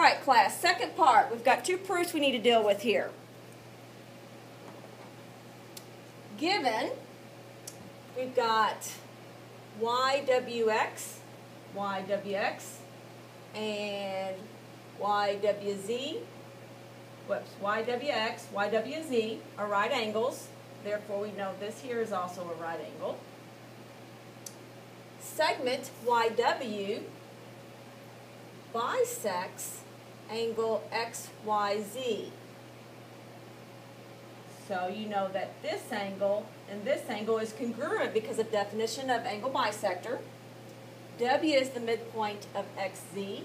All right, class, second part. We've got two proofs we need to deal with here. Given, we've got YWX, and YWZ, YWX, YWZ are right angles. Therefore, we know this here is also a right angle. Segment YW bisects angle XYZ. So you know that this angle and this angle is congruent because of definition of angle bisector. W is the midpoint of XZ.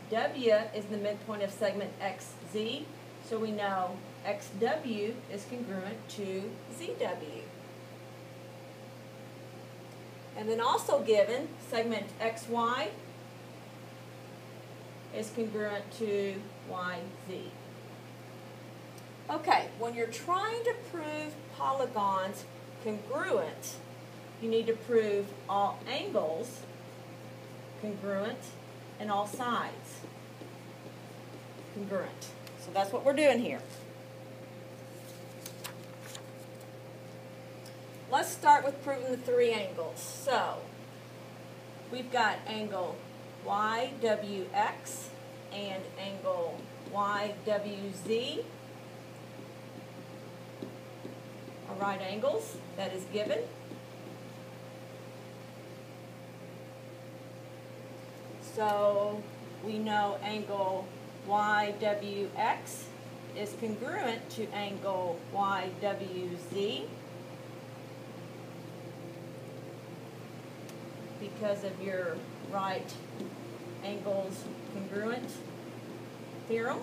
W is the midpoint of segment XZ. So we know XW is congruent to ZW. And then also given, segment XY is congruent to YZ. Okay, when you're trying to prove polygons congruent, you need to prove all angles congruent and all sides congruent. So that's what we're doing here. Let's start with proving the three angles. So we've got angle YWX and angle YWZ are right angles. That is given. So we know angle YWX is congruent to angle YWZ because of your right angles congruent theorem.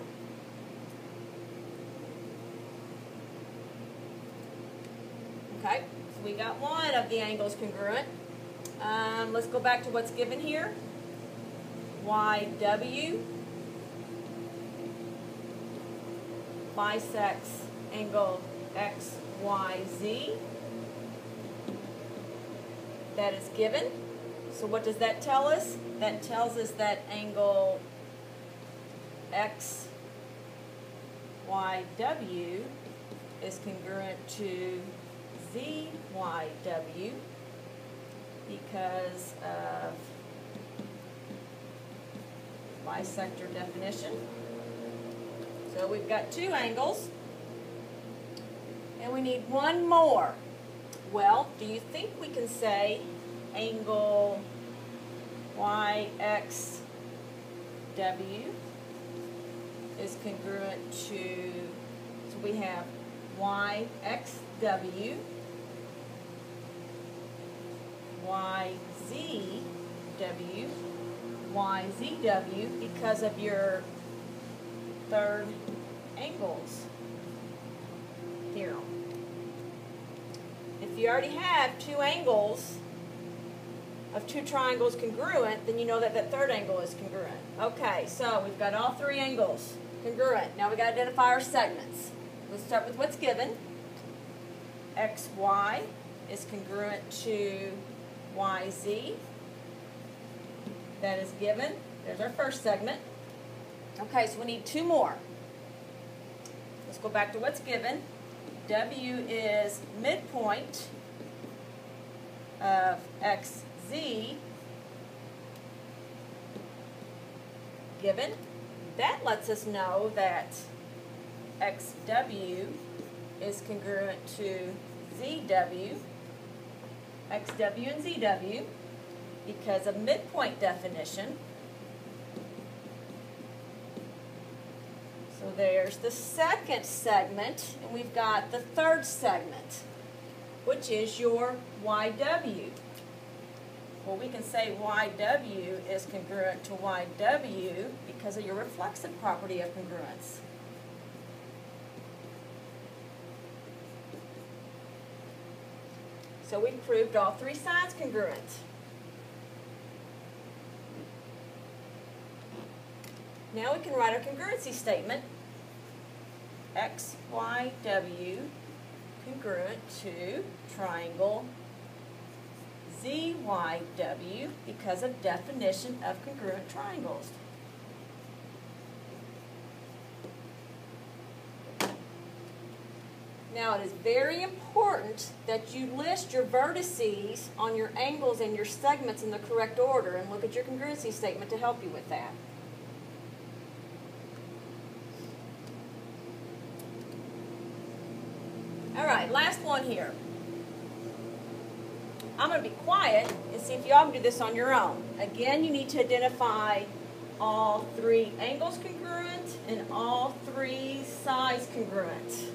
Okay, so we got one of the angles congruent. Let's go back to what's given here. YW bisects angle XYZ. That is given. So what does that tell us? That tells us that angle XYW is congruent to ZYW because of bisector definition. So we've got two angles, and we need one more. Well, do you think we can say angle YXW is congruent to, so we have YXW, YZW, YZW because of your third angles theorem. If you already have two angles of two triangles congruent, then you know that that third angle is congruent. Okay, so we've got all three angles congruent. Now we've got to identify our segments. Let's start with what's given. XY is congruent to YZ. That is given. There's our first segment. Okay, so we need two more. Let's go back to what's given. W is midpoint of XZ. Given. That lets us know that XW is congruent to ZW, XW and ZW, because of midpoint definition. So there's the second segment, and we've got the third segment, which is your YW. Well, we can say YW is congruent to YW because of your reflexive property of congruence. So we've proved all three sides congruent. Now we can write our congruency statement. XYW congruent to triangle ZYW because of definition of congruent triangles. Now it is very important that you list your vertices on your angles and your segments in the correct order, and look at your congruency statement to help you with that. Alright, last one here. I'm going to be quiet and see if y'all can do this on your own. Again, you need to identify all three angles congruent and all three sides congruent.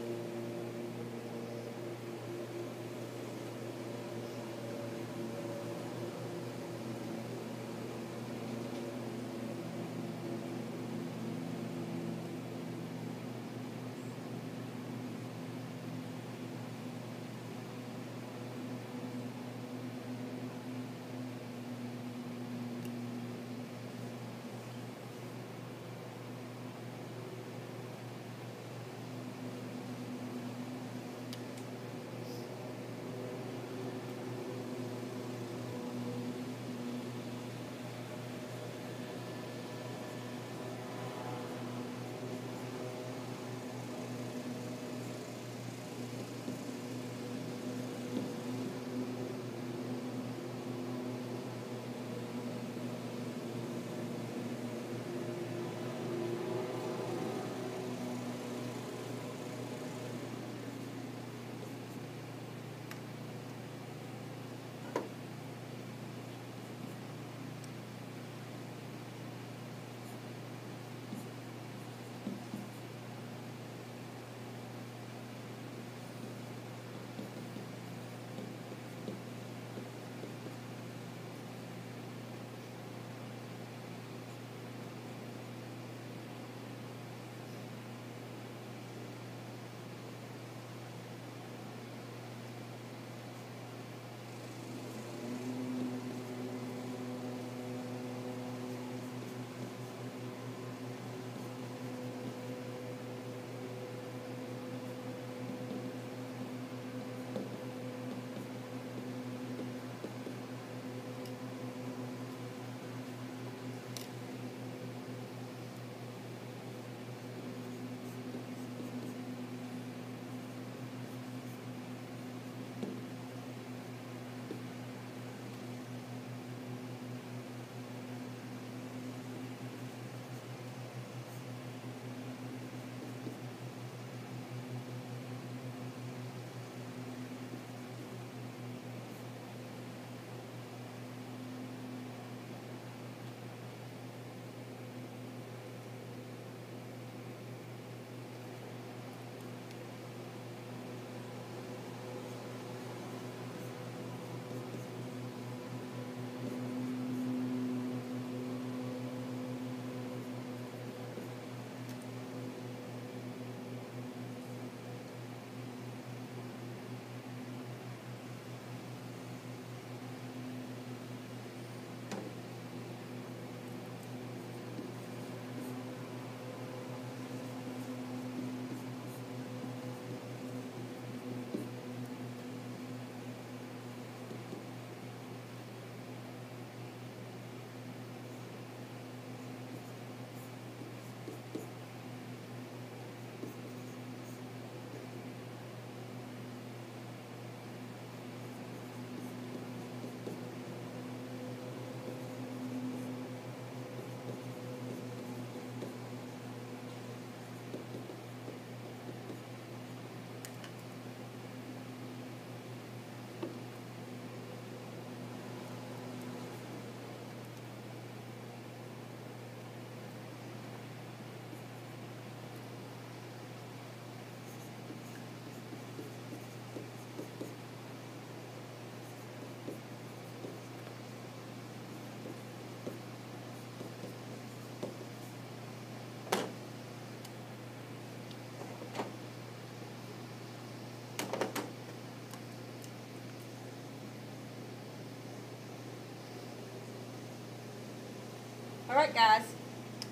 All right, guys,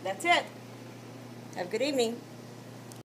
that's it. Have a good evening.